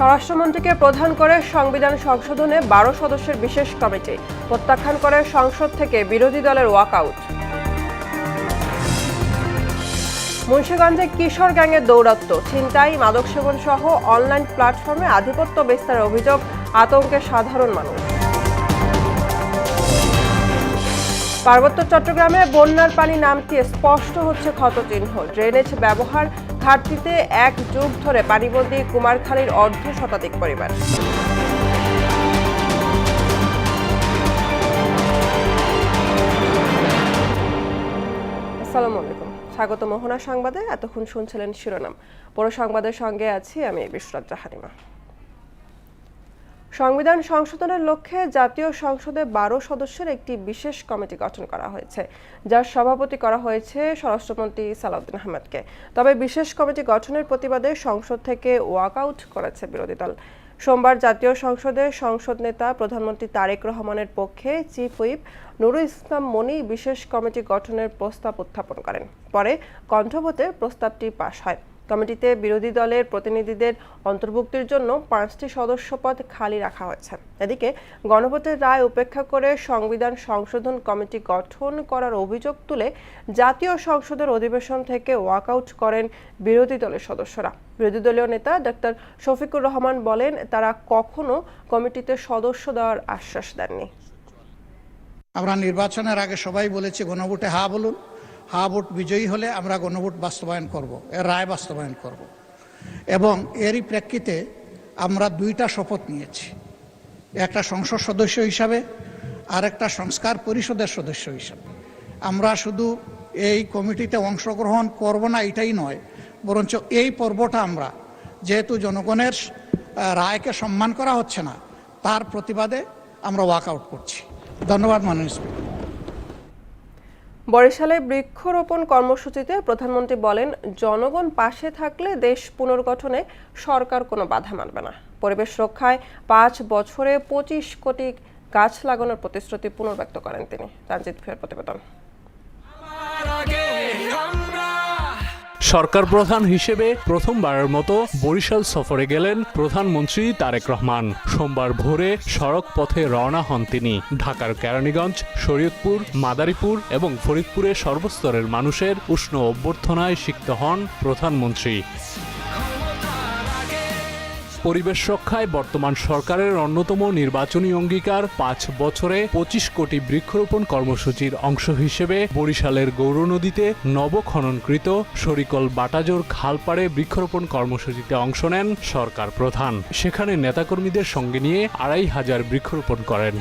স্বরাষ্ট্রমন্ত্রীকে প্রধান করে সংবিধান সংশোধনে 12 সদস্যের বিশেষ কমিটি প্রত্যাখ্যান করে সংসদ থেকে বিরোধী দলের ওয়াকআউট। মুন্সিগঞ্জে কিশোর গ্যাংয়ের দৌরাত্ম্য, ছিনতাই, মাদক সেবন সহ অনলাইন প্ল্যাটফর্মে আধিপত্য বিস্তারের অভিযোগ, আতঙ্কে সাধারণ মানুষ। পার্বত্য চট্টগ্রামে বন্যার পানি নামতে স্পষ্ট হচ্ছে ক্ষতচিহ্ন। ড্রেনেজ ব্যবহার ঘাটতিতে 1 যুগ ধরে পানিবন্দী কুমারখালীর অর্ধশতাধিক পরিবার। আসসালামু আলাইকুম, স্বাগত মোহনা সংবাদে। এতক্ষণ শুনছিলেন শিরোনাম। পুরো সংবাদের সঙ্গে আছি আমি বিশ্বরাত জাহানিমা। সংবিধান সংশোধনের লক্ষ্যে জাতীয় সংসদে 12 সদস্যের একটি বিশেষ কমিটি গঠন করা হয়েছে, যার সভাপতি করা হয়েছে স্বরাষ্ট্রমন্ত্রী সালাউদ্দিন আহমেদকে। তবে বিশেষ কমিটি গঠনের প্রতিবাদে সংসদ থেকে ওয়াকআউট করেছে বিরোধী দল। সোমবার জাতীয় সংসদে সংসদ নেতা প্রধানমন্ত্রী তারেক রহমানের পক্ষে চিফ হুইপ নুরুল ইসলাম মনি বিশেষ কমিটি গঠনের প্রস্তাব উত্থাপন করেন। পরে কণ্ঠভোটে প্রস্তাবটি পাশ হয়। কমিটিতে বিরোধী দলের প্রতিনিধিদের অন্তর্ভুক্তির জন্য 5টি সদস্য পদ খালি রাখা হয়েছে। এদিকে গণভোটের রায় উপেক্ষা করে সংবিধান সংশোধন কমিটি গঠন করার অভিযোগ তুলে জাতীয় সংসদের অধিবেশন থেকে ওয়াকআউট করেন বিরোধী দলের সদস্যরা। বিরোধী দলীয় নেতা ডক্টর শফিকুর রহমান বলেন, তারা কখনো কমিটিতে সদস্য দেওয়ার আশ্বাস দেননি। আমরা নির্বাচনের আগে সবাই বলেছি গণভোটে হা বলুন, হা ভোট বিজয়ী হলে আমরা গণভোট বাস্তবায়ন করব, এর রায় বাস্তবায়ন করব। এবং এরই প্রেক্ষিতে আমরা 2টা শপথ নিয়েছি, একটা সংসদ সদস্য হিসাবে আর একটা সংস্কার পরিষদের সদস্য হিসাবে। আমরা শুধু এই কমিটিতে অংশগ্রহণ করব না এটাই নয়, বরঞ্চ এই পর্বটা আমরা যেহেতু জনগণের রায়কে সম্মান করা হচ্ছে না, তার প্রতিবাদে আমরা ওয়াকআউট করছি। ধন্যবাদ মাননীয় স্পিকার। বরিশালে বৃক্ষরোপণ কর্মসূচিতে প্রধানমন্ত্রী বলেন, জনগণ পাশে থাকলে দেশ পুনর্গঠনে সরকার কোনো বাধা মানবে না। পরিবেশ রক্ষায় 5 বছরে 25 কোটি গাছ লাগানোর প্রতিশ্রুতি পুনর্ব্যক্ত করেন তিনি। রঞ্জিত ভুঁইয়ার প্রতিবেদন। সরকার প্রধান হিসেবে প্রথমবারের মতো বরিশাল সফরে গেলেন প্রধানমন্ত্রী তারেক রহমান। সোমবার ভোরে সড়ক পথে রওনা হন তিনি। ঢাকার কেরানীগঞ্জ, শরীয়তপুর, মাদারীপুর এবং ফরিদপুরে সর্বস্তরের মানুষের উষ্ণ অভ্যর্থনায় সিক্ত হন প্রধানমন্ত্রী। পরিবেশ রক্ষায় বর্তমান সরকারের অন্যতম নির্বাচনী অঙ্গীকার 5 বছরে 25 কোটি বৃক্ষরোপণ কর্মসূচির অংশ হিসেবে বরিশালের গৌরনদীতে নবখননকৃত শরিকল বাটাজোর খালপাড়ে বৃক্ষরোপণ কর্মসূচিতে অংশ নেন সরকার প্রধান। সেখানে নেতাকর্মীদের সঙ্গে নিয়ে 2500 বৃক্ষরোপণ করেন।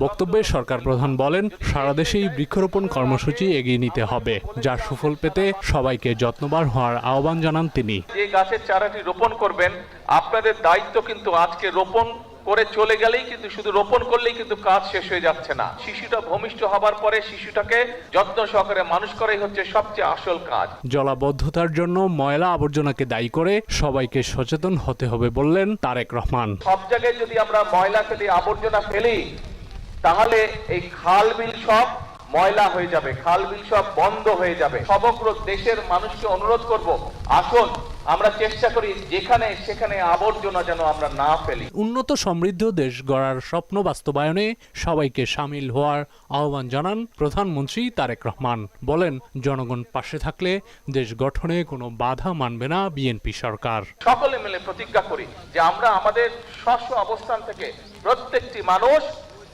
বক্তব্যে সরকার প্রধান বলেন, সারা দেশেই বৃক্ষরোপণ কর্মসূচি এগিয়ে নিতে হবে, যার সুফল পেতে সবাইকে যত্নবান হওয়ার আহ্বান জানান তিনি। যে গাছের চারাটি রোপণ করবেন, আপনাদের দায়িত্ব কিন্তু আজকে রোপণ করে চলে গেলেই কিন্তু শুধু রোপণ করলেই কিন্তু কাজ শেষ হয়ে যাচ্ছে না। শিশুটা ভূমিষ্ঠ হবার পরে শিশুটাকে যত্ন সহকারে মানুষ করাই হচ্ছে সবচেয়ে আসল কাজ। জলাবদ্ধতার জন্য ময়লা আবর্জনাকে দায়ী করে সবাইকে সচেতন হতে হবে বললেন তারেক রহমান। সব জায়গায় যদি আমরা ময়লা ফেলি, আবর্জনা ফেলি, তাহলে এই খাল বিল সব ময়লা হয়ে যাবে, খাল বিল সব বন্ধ হয়ে যাবে। সমগ্র দেশের মানুষকে অনুরোধ করব, আসুন আমরা চেষ্টা করি যেখানে সেখানে আবর্জনা যেন আমরা না ফেলি। উন্নত সমৃদ্ধ দেশ গড়ার স্বপ্ন বাস্তবায়নে সবাইকে সামিল হওয়ার আহ্বান জানান প্রধানমন্ত্রী তারেক রহমান। বলেন, জনগণ পাশে থাকলে দেশ গঠনে কোনো বাধা মানবে না বিএনপি সরকার। সকলে মিলে প্রতিজ্ঞা করি যে আমরা আমাদের স্ব অবস্থান থেকে প্রত্যেকটি মানুষ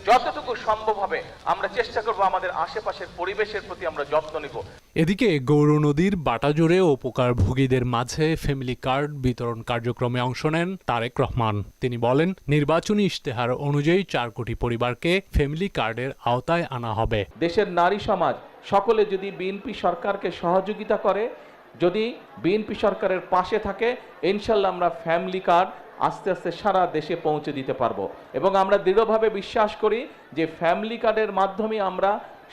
যতটুকু সম্ভব হবে আমরা চেষ্টা করব আমাদের আশেপাশের পরিবেশের প্রতি আমরা যত্ন নিব। এদিকে গৌরনদীর বাটাজোরে উপকারভোগীদের মাঝে ফ্যামিলি কার্ড বিতরণ কার্যক্রমে অংশ নেন তারেক রহমান। তিনি বলেন, নির্বাচনী ইশতেহার অনুযায়ী 4 কোটি পরিবারকে ফ্যামিলি কার্ডের আওতায় আনা হবে। দেশের নারী সমাজ সকলে যদি বিএনপি সরকারকে সহযোগিতা করে, যদি বিএনপি সরকারের পাশে থাকে, ইনশাল্লাহ আমরা ফ্যামিলি কার্ড আস্তে আস্তে সারা দেশে পৌঁছে দিতে পারবো। এবং আমরা দৃঢ়ভাবে বিশ্বাস করি যে ফ্যামিলি কার্ডের মাধ্যমে আমরা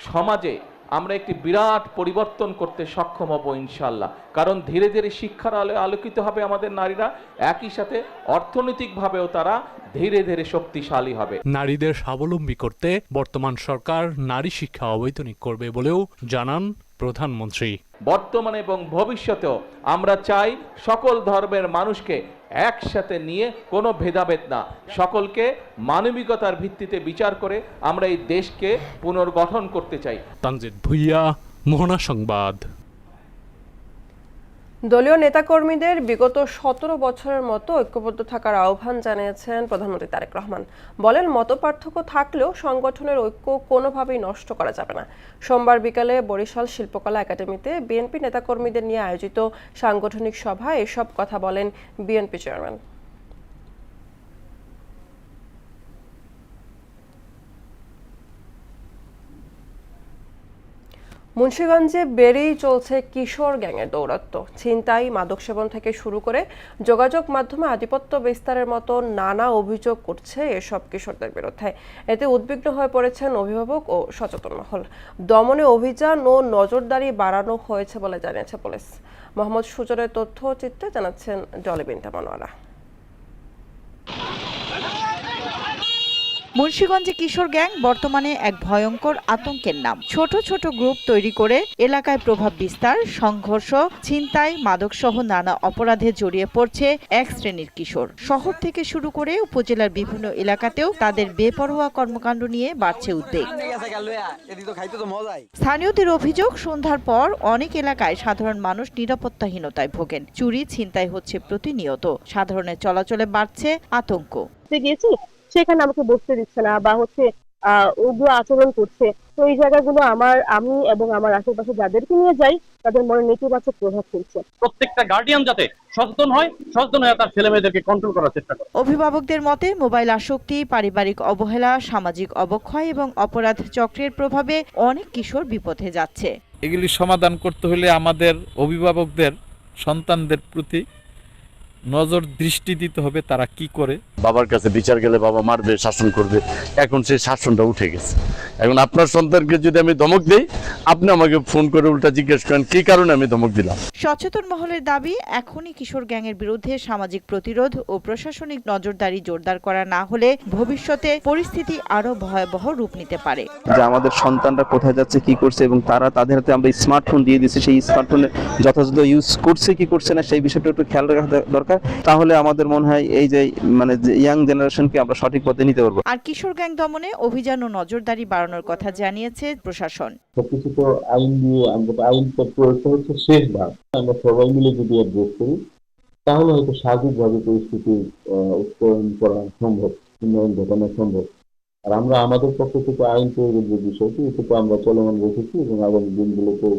সমাজে আমরা একটি বিরাট পরিবর্তন করতে সক্ষম হব ইনশাল্লাহ। কারণ ধীরে ধীরে শিক্ষার আলোয় আলোকিত হবে আমাদের নারীরা, একই সাথে অর্থনৈতিকভাবেও তারা ধীরে ধীরে শক্তিশালী হবে। নারীদের স্বাবলম্বী করতে বর্তমান সরকার নারী শিক্ষা অবৈতনিক করবে বলেও জানান প্রধানমন্ত্রী। বর্তমানে এবং ভবিষ্যতেও আমরা চাই সকল ধর্মের মানুষকে একসাথে নিয়ে কোনো ভেদাভেদ না, সকলকে মানবিকতার ভিত্তিতে বিচার করে আমরা এই দেশকে পুনর্গঠন করতে চাই। তানজিদ ভুইয়া, মোহনা সংবাদ। দলীয় নেতাকর্মীদের বিগত 17 বছরের মতো ঐক্যবদ্ধ থাকার আহ্বান জানিয়েছেন প্রধানমন্ত্রী তারেক রহমান। বলেন, মতপার্থক্য থাকলেও সংগঠনের ঐক্য কোনোভাবেই নষ্ট করা যাবে না। সোমবার বিকালে বরিশাল শিল্পকলা একাডেমিতে বিএনপি নেতাকর্মীদের নিয়ে আয়োজিত সাংগঠনিক সভায় এসব কথা বলেন বিএনপি চেয়ারম্যান। মুন্সিগঞ্জে বেড়েই চলছে কিশোর গ্যাংয়ের দৌরাত্ম্য। ছিনতাই, মাদক সেবন থেকে শুরু করে যোগাযোগ মাধ্যমে আধিপত্য বিস্তারের মতো নানা অভিযোগ করছে এসব কিশোরদের বিরুদ্ধে। এতে উদ্বিগ্ন হয়ে পড়েছেন অভিভাবক ও সচেতন মহল। দমনে অভিযান ও নজরদারি বাড়ানো হয়েছে বলে জানিয়েছে পুলিশ। মোহাম্মদ সুজনের তথ্য চিত্রে জানাচ্ছেন ডলি বিনতে মনোয়ারা। মুন্সিগঞ্জে কিশোর গ্যাং বর্তমানে এক ভয়ঙ্কর আতঙ্কের নাম। ছোট ছোট গ্রুপ তৈরি করে এলাকায় প্রভাব বিস্তার, সংঘর্ষ, ছিনতাই, মাদকসহ নানা অপরাধে জড়িয়ে পড়ছে এক শ্রেণীর কিশোর। শহর থেকে শুরু করে উপজেলার বিভিন্ন এলাকাতেও তাদের বেপরোয়া কর্মকাণ্ড নিয়ে বাড়ছে উদ্বেগ। স্থানীয়দের অভিযোগ, সন্ধ্যার পর অনেক এলাকায় সাধারণ মানুষ নিরাপত্তাহীনতায় ভোগেন। চুরি, ছিনতাই হচ্ছে প্রতিনিয়ত। সাধারণের চলাচলে বাড়ছে আতঙ্ক। সেখানে আমাকে বসতে দিচ্ছে না বা উগ্র আচরণ করছে। তো এই জায়গাগুলো আমি এবং আমার আশেপাশে যাদেরকে নিয়ে যাই তাদের মনে নেতিবাচক প্রভাব ফেলছে। প্রত্যেকটা গার্ডিয়ান যাতে সচেতন হয়ে তার ছেলে মেয়েদেরকে কন্ট্রোল করার চেষ্টা করে। অভিভাবকদের মতে মোবাইল আসক্তি, পারিবারিক অবহেলা, সামাজিক অবক্ষয় এবং অপরাধ চক্রের প্রভাবে অনেক কিশোর বিপথে যাচ্ছে। এগুলি সমাধান করতে হলে আমাদের অভিভাবকদের সন্তানদের প্রতি নজর দৃষ্টি দিতে হবে, তারা কি করে। বাবার কাছে বিচার গেলে বাবা মারবে, শাসন করবে, এখন সেই শাসনটা উঠে গেছে। এখন আপনার সন্তানকে যদি আমি ধমক দিই, আপনি আমাকে ফোন করে উল্টা জিজ্ঞেস করেন কি কারণে আমি ধমক দিলাম। সচেতন মহলের দাবি, এখনই কিশোর গ্যাংয়ের বিরুদ্ধে সামাজিক প্রতিরোধ ও প্রশাসনিক নজরদারি জোরদার করা না হলে ভবিষ্যতে পরিস্থিতি আরো ভয়াবহ রূপ নিতে পারে। যে আমাদের সন্তানরা কোথায় যাচ্ছে, কি করছে, এবং তারা তাদের হাতে আমরা স্মার্টফোন দিয়ে দিচ্ছি, সেই স্মার্টফোনে যথাযথ ইউজ করছে কি করছে না সেই বিষয়টা একটু খেয়াল রাখা দরকার। তাহলে আমাদের মনে হয় এই যে ইয়াং জেনারেশনকে আমরা সঠিক পথে নিতে পারবো। আর কিশোর গ্যাং দমনে অভিযান ও নজরদারি বাড়ানোর কথা জানিয়েছে প্রশাসন। সবকিছু তো আইন দিয়ে, আইন প্রয়োগটা হচ্ছে শেষ ধাপ। আমরা সবাই মিলে যদি অ্যাড্রেস করি তাহলে হয়তো স্বাভাবিকভাবে পরিস্থিতির উত্তরণ করা সম্ভব, উন্নয়ন ঘটানো সম্ভব। আর আমরা আমাদের পক্ষ থেকে আইন প্রয়োগের যে বিষয়টি, এটুকু আমরা চলমান রেখেছি এবং আগামী দিনগুলোতে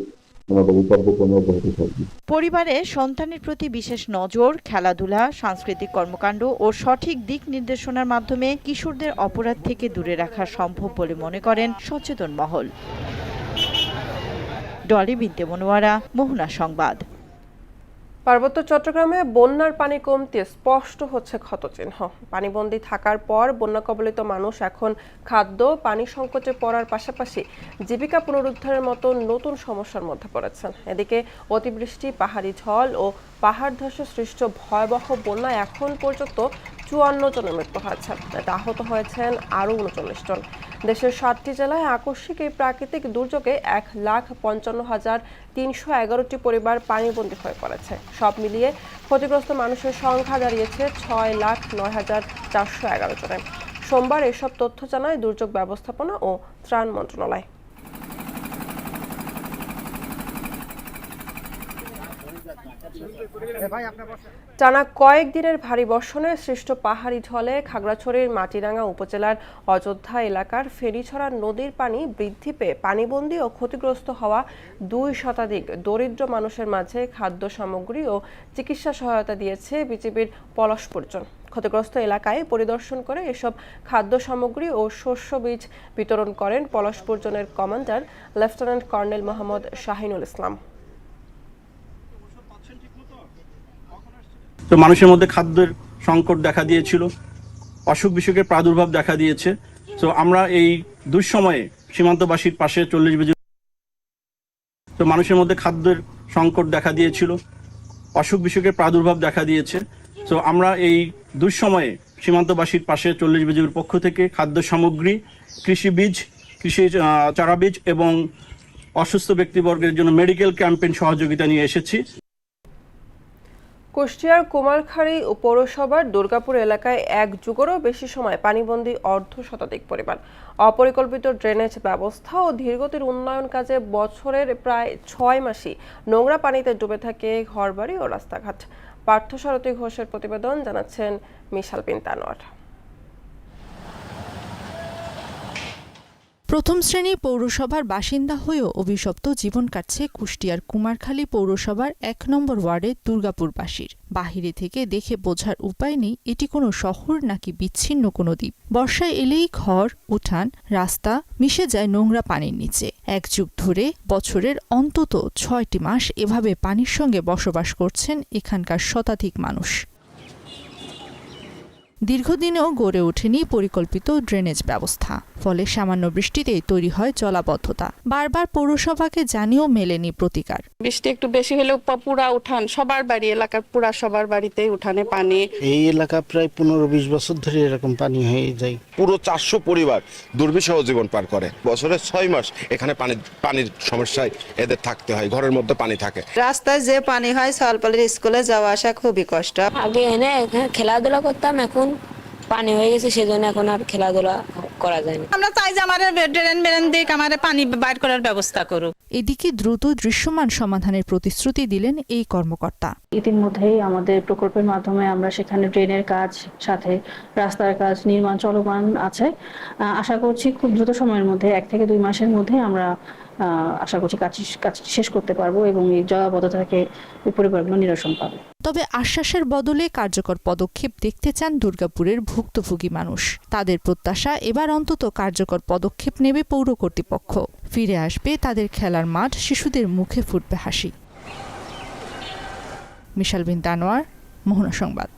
পরিবারে সন্তানের প্রতি বিশেষ নজর, খেলাধুলা, সাংস্কৃতিক কর্মকাণ্ড ও সঠিক দিক নির্দেশনার মাধ্যমে কিশোরদের অপরাধ থেকে দূরে রাখা সম্ভব বলে মনে করেন সচেতন মহল। ডলি বিনতে মনোয়ারা, মোহনা সংবাদ। পার্বত্য চট্টগ্রামে বন্যার পানি কমতে স্পষ্ট হচ্ছে ক্ষতচিহ্ন। পানিবন্দী থাকার পর বন্যা কবলিত মানুষ এখন খাদ্য, পানি সংকটে পড়ার পাশাপাশি জীবিকা পুনরুদ্ধারের মতো নতুন সমস্যার মধ্যে পড়েছেন। এদিকে অতিবৃষ্টি, পাহাড়ি ঝড় ও পাহাড় ধসে সৃষ্ট ভয়াবহ বন্যায় এখন পর্যন্ত 54 জনের মৃত্যু হয়েছে। এতে আহত হয়েছেন আরও 39 জন। দেশের 7টি জেলায় আকস্মিক এই প্রাকৃতিক দুর্যোগে 1,55,311টি পরিবার পানিবন্দী হয়ে পড়েছে। সব মিলিয়ে ক্ষতিগ্রস্ত মানুষের সংখ্যা দাঁড়িয়েছে 6,09,411 জনে। সোমবার এসব তথ্য জানায় দুর্যোগ ব্যবস্থাপনা ও ত্রাণ মন্ত্রণালয়। টানা কয়েকদিনের ভারী বর্ষণে সৃষ্ট পাহাড়ি ঢলে খাগড়াছড়ির মাটিরাঙ্গা উপজেলার অযোধ্যা এলাকার ফেরিছড়া নদীর পানি বৃদ্ধি পেয়ে পানিবন্দী ও ক্ষতিগ্রস্ত হওয়া 2 শতাধিক দরিদ্র মানুষের মাঝে খাদ্য সামগ্রী ও চিকিৎসা সহায়তা দিয়েছে বিজিবির পলাশপুর জোন। ক্ষতিগ্রস্ত এলাকায় পরিদর্শন করে এসব খাদ্য সামগ্রী ও শস্য বীজ বিতরণ করেন পলাশপুর জোনের commander lieutenant colonel Mohammad Shahinul Islam. তো মানুষের মধ্যে খাদ্যের সংকট দেখা দিয়েছিল, অসুখ বিসুখের প্রাদুর্ভাব দেখা দিয়েছে। তো আমরা এই দুঃসময়ে সীমান্তবাসীর পাশে 40 বেজে তো মানুষের মধ্যে খাদ্যের সংকট দেখা দিয়েছিল, অসুখ বিসুখের প্রাদুর্ভাব দেখা দিয়েছে। তো আমরা এই দুঃসময়ে সীমান্তবাসীর পাশে 40 বিজিবির পক্ষ থেকে খাদ্য সামগ্রী, কৃষি চারা বীজ এবং অসুস্থ ব্যক্তিবর্গের জন্য মেডিকেল ক্যাম্পেইন সহযোগিতা নিয়ে এসেছি। কুষ্টিয়ার কুমারখালী পৌরসভার দুর্গাপুর এলাকায় এক যুগেরও বেশি সময় পানিবন্দী অর্ধশতাধিক পরিবার। অপরিকল্পিত ড্রেনেজ ব্যবস্থা ও ধীরগতির উন্নয়ন কাজে বছরের প্রায় 6 মাসই নোংরা পানিতে ডুবে থাকে ঘরবাড়ি ও রাস্তাঘাট। পার্থসারথী ঘোষের প্রতিবেদন, জানাচ্ছেন মিশাল বিন তানোয়ার। প্রথম শ্রেণীর পৌরসভার বাসিন্দা হয়েও অভিশপ্ত জীবন কাটছে কুষ্টিয়ার কুমারখালী পৌরসভার 1 নম্বর ওয়ার্ডের দুর্গাপুরবাসীর। বাহিরে থেকে দেখে বোঝার উপায় নেই এটি কোনো শহর নাকি বিচ্ছিন্ন কোনো দ্বীপ। বর্ষায় এলেই ঘর, উঠান, রাস্তা মিশে যায় নোংরা পানির নিচে। 1 যুগ ধরে বছরের অন্তত 6টি মাস এভাবে পানির সঙ্গে বসবাস করছেন এখানকার শতাধিক মানুষ। দীর্ঘদিনেও গড়ে ওঠেনি পরিকল্পিত ড্রেনেজ ব্যবস্থা, ফলে সামান্য বৃষ্টিতেই তৈরি হয় জলাবদ্ধতা। বারবার পৌরসভাকে জানিয়েও মেলেনি প্রতিকার। বৃষ্টি একটু বেশি হলেও পুরা উঠান, সবার বাড়ি, এলাকার পুরা সবার বাড়িতে উঠানে পানি। এই এলাকা প্রায় 15-20 বছর ধরে এরকম পানি হয়ে যায়। পুরো 400 পরিবার দুর্বিষহ জীবন পার করে। বছরে 6 মাস এখানে পানির সমস্যায় এদের থাকতে হয়, ঘরের মধ্যে পানি থাকে। রাস্তায় যে পানি হয়, সকালের স্কুলে যাওয়া আসা খুবই কষ্ট। আগে এনে খেলাধুলা করতাম, এখন পানি হয়ে গেছে, সেজন্য এখন আর খেলাধুলা করা যায় না। আমরা চাই যে আমাদের ড্রেন মেরেন দিক, আমাদের পানি বাইর করার ব্যবস্থা করুক। এদিকে দ্রুত দৃশ্যমান সমাধানের প্রতিশ্রুতি দিলেন এই কর্মকর্তা। ইতিমধ্যেই আমাদের প্রকল্পের মাধ্যমে আমরা সেখানে ড্রেনের কাজ, সাথে রাস্তার কাজ নির্মাণ চলমান আছে। আশা করছি খুব দ্রুত সময়ের মধ্যে 1 থেকে 2 মাসের মধ্যে আমরা আশা করছি কাজ শেষ করতে পারবো এবং এই জলাবদ্ধতা থেকে পরিবারগুলো নিরসন পাবে। তবে আশ্বাসের বদলে কার্যকর পদক্ষেপ দেখতে চান দুর্গাপুরের ভুক্তভোগী মানুষ। তাদের প্রত্যাশা এবার অন্তত কার্যকর পদক্ষেপ নেবে পৌর কর্তৃপক্ষ। ফিরে আসবে তাদের খেলার মাঠ, শিশুদের মুখে ফুটবে হাসি। মিশাল বিন তানোয়ার, মোহনা সংবাদ।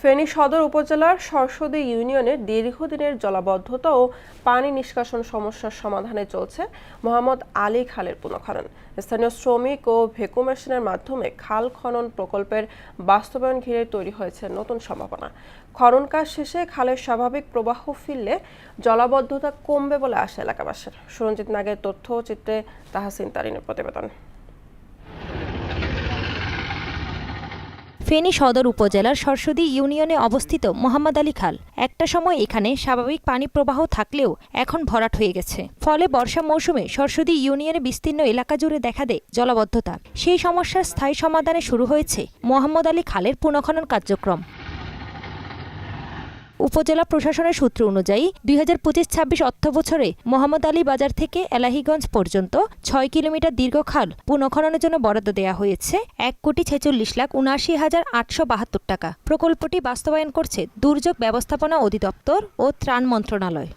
ফেনী সদর উপজেলার সরস্বতী ইউনিয়নের দীর্ঘদিনের জলাবদ্ধতা ও পানি নিষ্কাশন সমস্যার সমাধানে চলছে মোহাম্মদ আলী খালের পুনঃখনন। স্থানীয় শ্রমিক ও ভেকু মেশিনের মাধ্যমে খাল খনন প্রকল্পের বাস্তবায়ন ঘিরে তৈরি হয়েছে নতুন সম্ভাবনা। খনন কাজ শেষে খালের স্বাভাবিক প্রবাহ ফিরলে জলাবদ্ধতা কমবে বলে আশা এলাকাবাসীর। সুরঞ্জিত নাগের তথ্য চিত্রে তাহসিন তারিনের প্রতিবেদন। ফেনী সদর উপজেলার সরস্বতী ইউনিয়নে অবস্থিত মোহাম্মদ আলী খাল। একটা সময় এখানে স্বাভাবিক পানি প্রবাহ থাকলেও এখন ভরাট হয়ে গেছে। ফলে বর্ষা মৌসুমে সরস্বতী ইউনিয়নে বিস্তীর্ণ এলাকা জুড়ে দেখা দেয় জলাবদ্ধতা। সেই সমস্যার স্থায়ী সমাধানে শুরু হয়েছে মোহাম্মদ আলী খালের পুনঃখনন কার্যক্রম। উপজেলা প্রশাসনের সূত্র অনুযায়ী 2025-26 অর্থবছরে মোহাম্মদ আলী বাজার থেকে এলাহিগঞ্জ পর্যন্ত 6 কিলোমিটার দীর্ঘ খাল পুনঃখননের জন্য বরাদ্দ দেওয়া হয়েছে 1,46,79,872 টাকা। প্রকল্পটি বাস্তবায়ন করছে দুর্যোগ ব্যবস্থাপনা অধিদপ্তর ও ত্রাণ মন্ত্রণালয়।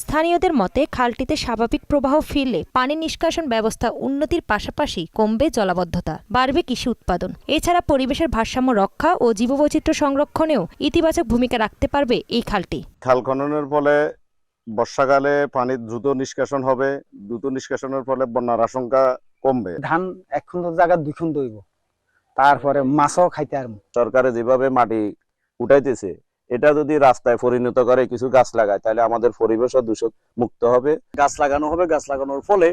স্থানীয়দের মতে খালটিতে স্বাভাবিক প্রবাহ ফিরলে পানি নিষ্কাশন ব্যবস্থা উন্নতির পাশাপাশি কমবে জলাবদ্ধতা, বাড়বে কৃষি উৎপাদন। এছাড়া পরিবেশের ভারসাম্য রক্ষা ও জীববৈচিত্র্য সংরক্ষণেও ইতিবাচক ভূমিকা রাখতে পারবে এই খালটি। খাল খননের ফলে বর্ষাকালে পানি দ্রুত নিষ্কাশন হবে, দ্রুত নিষ্কাশনের ফলে বন্যার আশঙ্কা কমবে। ধান এখন তো জায়গা 2 খুন দইব, তারপরে মাছও খাইতে আর। সরকারে যেভাবে মাটি উঠাইতেছে, এটা যদি রাস্তায় পরিণত করে কিছু গাছ লাগায়, তাহলে আমাদের পরিবেশও দূষণ মুক্ত হবে। গাছ লাগানো হবে, গাছ লাগানোর ফলে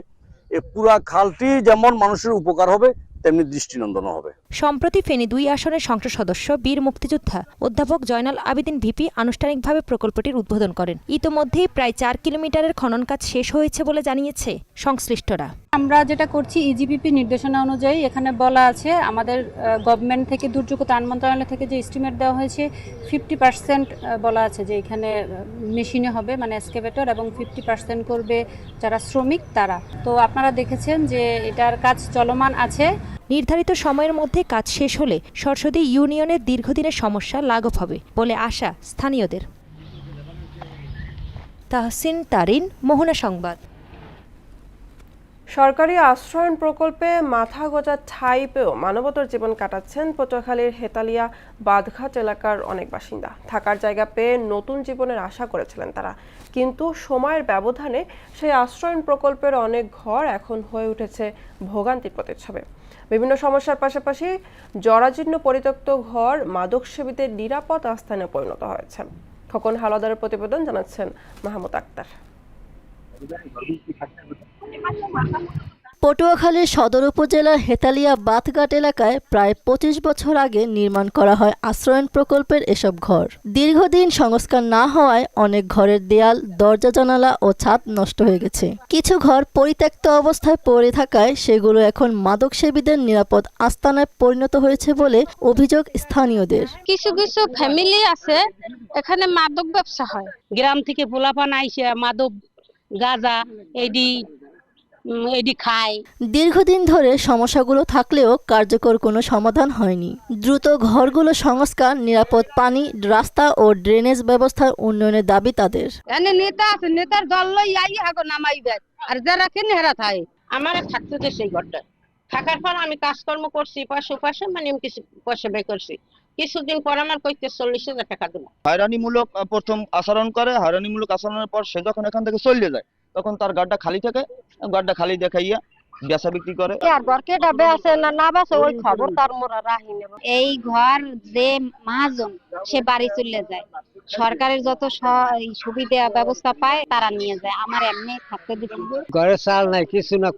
এই পুরা খালটি যেমন মানুষের উপকার হবে, তেমনি দৃষ্টিনন্দন হবে। সম্প্রতি ফেনী 2 আসনের সংসদ সদস্য বীর মুক্তিযোদ্ধা অধ্যাপক জয়নাল আবেদিন ভিপি আনুষ্ঠানিকভাবে প্রকল্পটির উদ্বোধন করেন। ইতোমধ্যেই প্রায় 4 কিলোমিটারের খনন কাজ শেষ হয়েছে বলে জানিয়েছে সংশ্লিষ্টরা। আমরা যেটা করছি ইজিপিপি নির্দেশনা অনুযায়ী এখানে বলা আছে আমাদের গভর্নমেন্ট থেকে দুর্যোগ ত্রাণ মন্ত্রণালয় থেকে যে এস্টিমেট দেওয়া হয়েছে 50% বলা আছে যে এখানে মেশিনে হবে, মানে এক্সকেভেটর, এবং 50% করবে যারা শ্রমিক তারা। তো আপনারা দেখেছেন যে এটার কাজ চলমান আছে। নির্ধারিত সময়ের মধ্যে কাজ শেষ হলে সরস্বতী ইউনিয়নের দীর্ঘদিনের সমস্যা লাঘব হবে বলে আশা স্থানীয়দের। তাহসিন তারিন, মোহনা সংবাদ। সরকারি আশ্রয়ন প্রকল্পে মাথা গোঁজা ঠাঁই পেয়েও মানবতর জীবন কাটাচ্ছেন পটুয়াখালীর হেতালিয়া বাঁধঘাট এলাকার অনেক বাসিন্দা। থাকার জায়গা পেয়ে নতুন জীবনের আশা করেছিলেন তারা, কিন্তু সময়ের ব্যবধানে সেই আশ্রয়ন প্রকল্পের অনেক ঘর এখন হয়ে উঠেছে ভোগান্তির প্রতিচ্ছবি। বিভিন্ন সমস্যার পাশাপাশি জরাজীর্ণ পরিত্যক্ত ঘর মাদকসেবীদের নিরাপদ আস্থানে পরিণত হয়েছে। খোকন হাওলাদারের প্রতিবেদন, জানাচ্ছেন মাহমুদ আক্তার। পটুয়াখালীর সদর উপজেলার হেতালিয়া বাথঘাট এলাকায় প্রায় ২৫ বছর আগে নির্মাণ করা হয় আশ্রয়ণ প্রকল্পের এসব ঘর। দীর্ঘদিন সংস্কার না হওয়ায় অনেক ঘরের দেয়াল, দরজা, জানালা ও ছাদ নষ্ট হয়ে গেছে। কিছু ঘর পরিত্যক্ত অবস্থায় পড়ে থাকায় সেগুলো এখন মাদকসেবীদের নিরাপদ আস্তানায় পরিণত হয়েছে বলে অভিযোগ স্থানীয়দের। কিছু কিছু ফ্যামিলি আছে এখানে মাদক ব্যবসা হয়, গ্রাম থেকে পোলাপান আইসে মাদক গাঁজা এডি খায়। দীর্ঘদিন ধরে সমস্যাগুলো থাকলেও কার্যকর কোনো সমাধান হয়নি। দ্রুত ঘরগুলো সংস্কার, নিরাপদ পানি, রাস্তা ও ড্রেনেজ ব্যবস্থার উন্নয়নের দাবি তাদের। এনে নেতা আছে, নেতার দল লই আই হাগো নামাইবে, আর যারা কেন হেরা থাকে আমার থাকতে দে সেই ঘরটা। থাকার পর আমি কাজকর্ম করছি, পাশে মানে আমি কিছু পয়সা ব্যয় করছি। কিছুদিন পর আমার কইতে 40,000 টাকা দিল। হয়রানিমূলক প্রথম আচরণ করে, হয়রানিমূলক আচরণের পর সে যখন এখান থেকে চলে যায় তখন তার গাড়টা খালি থাকে, গাড়টা খালি দেখাইয়া বেচা বিক্রি করে। আর ঘর কেটা বেচে না বেচে ওই খবর তার মোরা রাখি নেব। এই ঘর যে মহাজন সে বাড়ি চলে যায়, সরকারের যত সুবিধা ব্যবস্থা পায় তারা নিয়ে যায়। আমার এমনি থাকতে দিচ্ছি, ঘরে চাল নাই, কিছু না,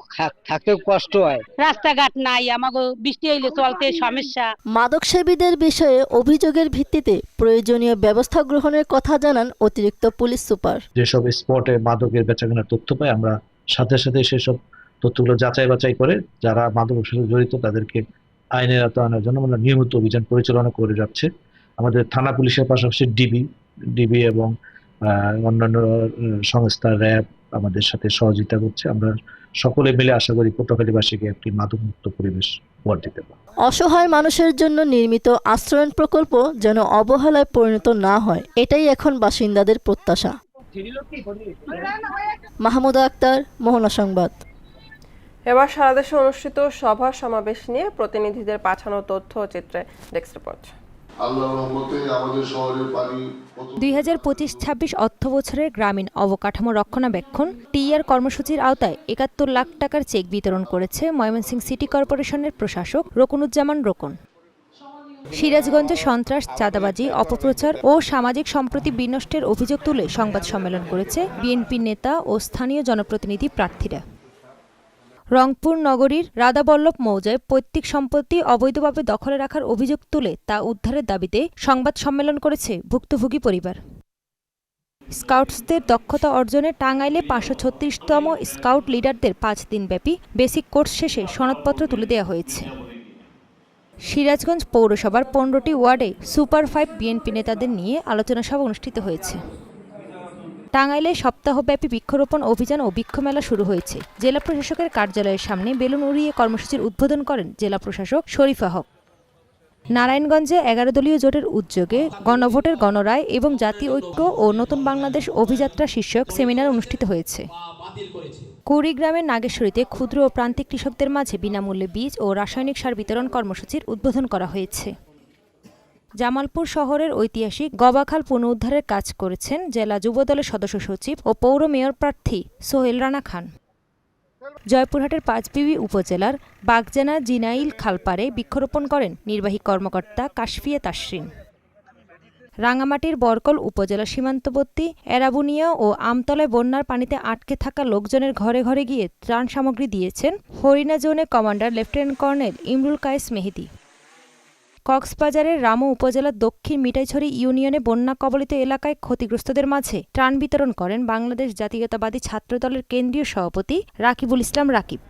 থাকতে কষ্ট হয়, রাস্তাঘাট নাই, আমাকে বৃষ্টি হইলে চলতে সমস্যা। মাদকসেবীদের বিষয়ে অভিযোগের ভিত্তিতে প্রয়োজনীয় ব্যবস্থা গ্রহণের কথা জানান অতিরিক্ত পুলিশ সুপার। যেসব স্পটে মাদকের বেচাকেনার তথ্য পাই, আমরা সাথে সাথে সেসব তথ্যগুলো যাচাই বাছাই করে যারা মাদকের সাথে জড়িত তাদেরকে আইনের আওতায় জন্য আমরা নিয়মিত অভিযান পরিচালনা করে যাচ্ছে। আমাদের থানা পুলিশের পাশাপাশি ডিবি এবং অন্যান্য সংস্থা, র্যাব আমাদের সাথে সহযোগিতা করছে। আমরা সকলে মিলে আশা করি পটুয়াখালীবাসীকে একটি মাদকমুক্ত পরিবেশ উপহার দিতে পারব। অসহায় মানুষের জন্য নির্মিত আশ্রয়ণ প্রকল্প যেন অবহেলায় পরিণত না হয়, এটাই এখন বাসিন্দাদের প্রত্যাশা। মাহমুদ আক্তার, মোহনা সংবাদ। এবার সারা দেশে অনুষ্ঠিত সভা সমাবেশ নিয়ে প্রতিনিধিদের পাঠানো তথ্য ও চিত্রে ডেস্ক রিপোর্ট। 2025-26 অর্থবছরের গ্রামীণ অবকাঠামো রক্ষণাবেক্ষণ টিআর কর্মসূচির আওতায় 71 লাখ টাকার চেক বিতরণ করেছে ময়মনসিংহ সিটি কর্পোরেশনের প্রশাসক রকুনুজ্জামান রোকন। সিরাজগঞ্জে সন্ত্রাস, চাঁদাবাজি, অপপ্রচার ও সামাজিক সম্প্রীতি বিনষ্টের অভিযোগ তুলে সংবাদ সম্মেলন করেছে বিএনপি নেতা ও স্থানীয় জনপ্রতিনিধি প্রার্থীরা। রংপুর নগরীর রাধাবল্লভ মৌজায় পৈতৃক সম্পত্তি অবৈধভাবে দখলে রাখার অভিযোগ তুলে তা উদ্ধারের দাবিতে সংবাদ সম্মেলন করেছে ভুক্তভোগী পরিবার। স্কাউটসদের দক্ষতা অর্জনে টাঙ্গাইলে 536তম স্কাউট লিডারদের 5 দিনব্যাপী বেসিক কোর্স শেষে সনদপত্র তুলে দেওয়া হয়েছে। সিরাজগঞ্জ পৌরসভার 15টি ওয়ার্ডে সুপার 5 বিএনপি নেতাদের নিয়ে আলোচনা সভা অনুষ্ঠিত হয়েছে। টাঙ্গাইলে সপ্তাহব্যাপী বৃক্ষরোপণ অভিযান ও বৃক্ষমেলা শুরু হয়েছে। জেলা প্রশাসকের কার্যালয়ের সামনে বেলুন উড়িয়ে কর্মসূচির উদ্বোধন করেন জেলা প্রশাসক শরীফা হক। নারায়ণগঞ্জে 11 দলীয় জোটের উদ্যোগে গণভোটের গণরায় এবং জাতীয় ঐক্য ও নতুন বাংলাদেশ অভিযাত্রা শীর্ষক সেমিনার অনুষ্ঠিত হয়েছে। কুড়িগ্রামের নাগেশ্বরীতে ক্ষুদ্র ও প্রান্তিক কৃষকদের মাঝে বিনামূল্যে বীজ ও রাসায়নিক সার বিতরণ কর্মসূচির উদ্বোধন করা হয়েছে। জামালপুর শহরের ঐতিহাসিক গবাখাল পুনরুদ্ধারের কাজ করেছেন জেলা যুবদলের সদস্য সচিব ও পৌর মেয়র প্রার্থী সোহেল রানা খান। জয়পুরহাটের পাঁচবিবি উপজেলার বাগজানা জিনাইল খালপাড়ে বৃক্ষরোপণ করেন নির্বাহী কর্মকর্তা কাশফিয়া তাসরিন। রাঙামাটির বরকল উপজেলা সীমান্তবর্তী এরাবুনিয়া ও আমতলায় বন্যার পানিতে আটকে থাকা লোকজনের ঘরে ঘরে গিয়ে ত্রাণ সামগ্রী দিয়েছেন হরিণা জোনের commander lieutenant colonel Imrul Kayes Mehedi. কক্সবাজারের রামু উপজেলার দক্ষিণ মিঠাইছড়ি ইউনিয়নে বন্যা কবলিত এলাকায় ক্ষতিগ্রস্তদের মাঝে ত্রাণ বিতরণ করেন বাংলাদেশ জাতীয়তাবাদী ছাত্রদলের কেন্দ্রীয় সভাপতি রাকিবুল ইসলাম রাকিব।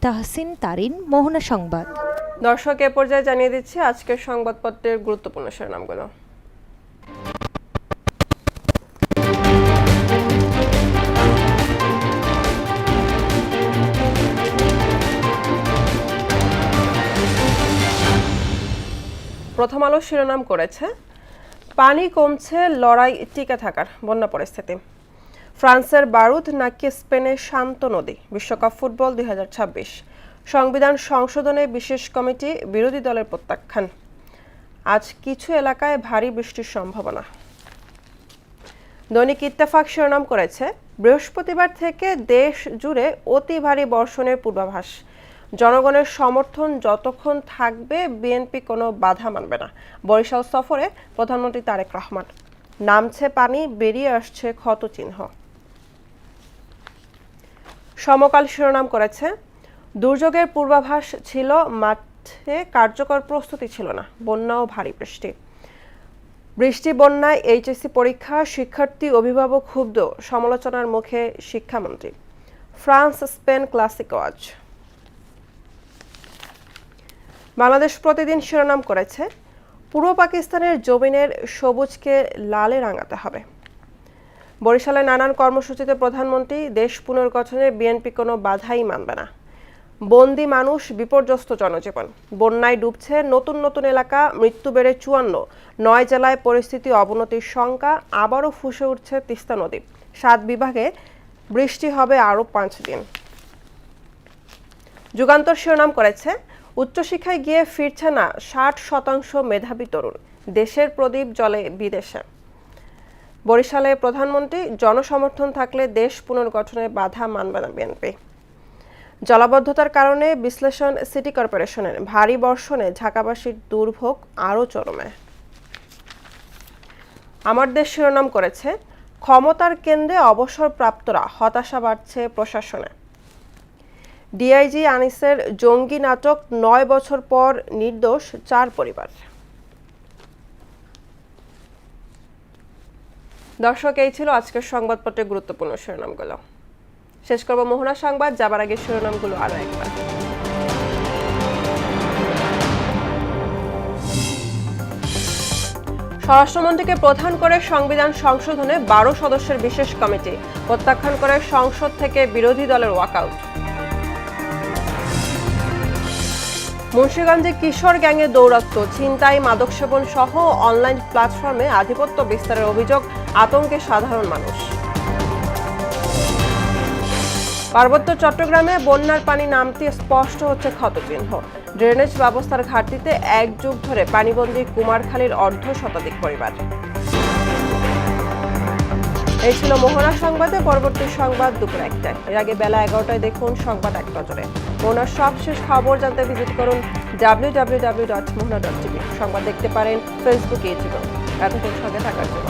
তাহসিন তারিন, মোহনা সংবাদ। দর্শক, এ পর্যায়ে জানিয়ে দিচ্ছি আজকের সংবাদপত্রের গুরুত্বপূর্ণ শিরোনামগুলো। প্রথম আলো শিরোনাম করেছে পানি কমছে, লড়াই টিকে থাকার, বন্যা পরিস্থিতি। ফ্রান্সের বারুদ নাকি স্পেনের শান্ত নদী, বিশ্বকাপ ফুটবল 2026। সংবিধান সংশোধনে বিশেষ কমিটি, বিরোধী দলের প্রত্যাখ্যান। আজ কিছু এলাকায় ভারী বৃষ্টির সম্ভাবনা। দৈনিক ইত্তেফাক শিরোনাম করেছে বৃহস্পতিবার থেকে দেশ জুড়ে অতি ভারী বর্ষণের পূর্বাভাস। জনগণের সমর্থন যতক্ষণ থাকবে বিএনপি কোনো বাধা মানবে না। বরিশাল সফরে প্রধানমন্ত্রী তারেক রহমান। নামছে পানি, বেরিয়ে আসছে ক্ষতচিহ্ন। সমকাল শিরোনাম করেছে, দুর্যোগের পূর্বাভাস ছিল, মাঠে কার্যকর প্রস্তুতি ছিল না। বন্যা ও ভারী বৃষ্টি বন্যায় এইচএসসি পরীক্ষা, শিক্ষার্থী অভিভাবক ক্ষুব্ধ, সমালোচনার মুখে শিক্ষামন্ত্রী। ফ্রান্স স্পেন ক্লাসিকো আজ। বাংলাদেশ প্রতিদিন শিরোনাম করেছে, পূর্ব পাকিস্তানের জমিনের সবুজকে লালে রাঙাতে হবে। বরিশালে নানান কর্মসূচিতে প্রধানমন্ত্রী, দেশ পুনর্গঠনে বিএনপি কোনো বাধাই মানবে না। বন্দি মানুষ, বিপর্যস্ত জনজীবন, বন্যায় ডুবছে নতুন নতুন এলাকা, মৃত্যু বেড়ে 54, 9 জেলায় পরিস্থিতি অবনতির শঙ্কা, আবারও ফুঁসে উঠছে তিস্তা নদী। 7 বিভাগে বৃষ্টি হবে আরও 5 দিন। যুগান্তর শিরোনাম করেছে, উচ্চশিক্ষায় গিয়ে ফিরছে না 60% মেধাবী তরুণ, দেশের প্রদীপ জ্বলে বিদেশে। বরিশালে প্রধানমন্ত্রী, জনসমর্থন থাকলে দেশ পুনর্গঠনে বাধা মানবে না বিএনপি। জলাবদ্ধতার কারণে বিশ্লেষণ সিটি কর্পোরেশনের, ভারী বর্ষণে ঢাকাবাসীর দুর্ভোগ আরও চরমে। আমার দেশ শিরোনাম করেছে, ক্ষমতার কেন্দ্রে অবসরপ্রাপ্তরা, হতাশা বাড়ছে প্রশাসনে। ডিআইজি আনিসের জঙ্গি নাটক, 9 বছর পর নির্দোষ 4 পরিবার। দর্শক, এই ছিল আজকের সংবাদপত্রের গুরুত্বপূর্ণ শিরোনামগুলো। শেষ করব মোহনা সংবাদ, যাবার আগে শিরোনামগুলো আরো একবার। স্বরাষ্ট্রমন্ত্রীকে প্রধান করে সংবিধান সংশোধনে 12 সদস্যের বিশেষ কমিটি, প্রত্যাখ্যান করে সংসদ থেকে বিরোধী দলের ওয়াকআউট। মুন্সিগঞ্জে কিশোর গ্যাংয়ে দৌরাত্ম্য, ছিনতাই, মাদক সেবন সহ অনলাইন প্ল্যাটফর্মে আধিপত্য বিস্তারের অভিযোগ, আতঙ্কে সাধারণ মানুষ। পার্বত্য চট্টগ্রামে বন্যার পানি নামতে স্পষ্ট হচ্ছে ক্ষতচিহ্ন। ড্রেনেজ ব্যবস্থার ঘাটতিতে 1 যুগ ধরে পানিবন্দী কুমারখালীর অর্ধশতাধিক পরিবার। এই ছিল মোহনা সংবাদে। পরবর্তী সংবাদ দুপুর 1টায়। এর আগে বেলা 11টায় দেখুন সংবাদ এক নজরে। মোহনার সবশেষ খবর জানতে ভিজিট করুন www.mohana.tv। সংবাদ দেখতে পারেন ফেসবুক, ইউটিউবে। এতক্ষণ সঙ্গে থাকার জন্য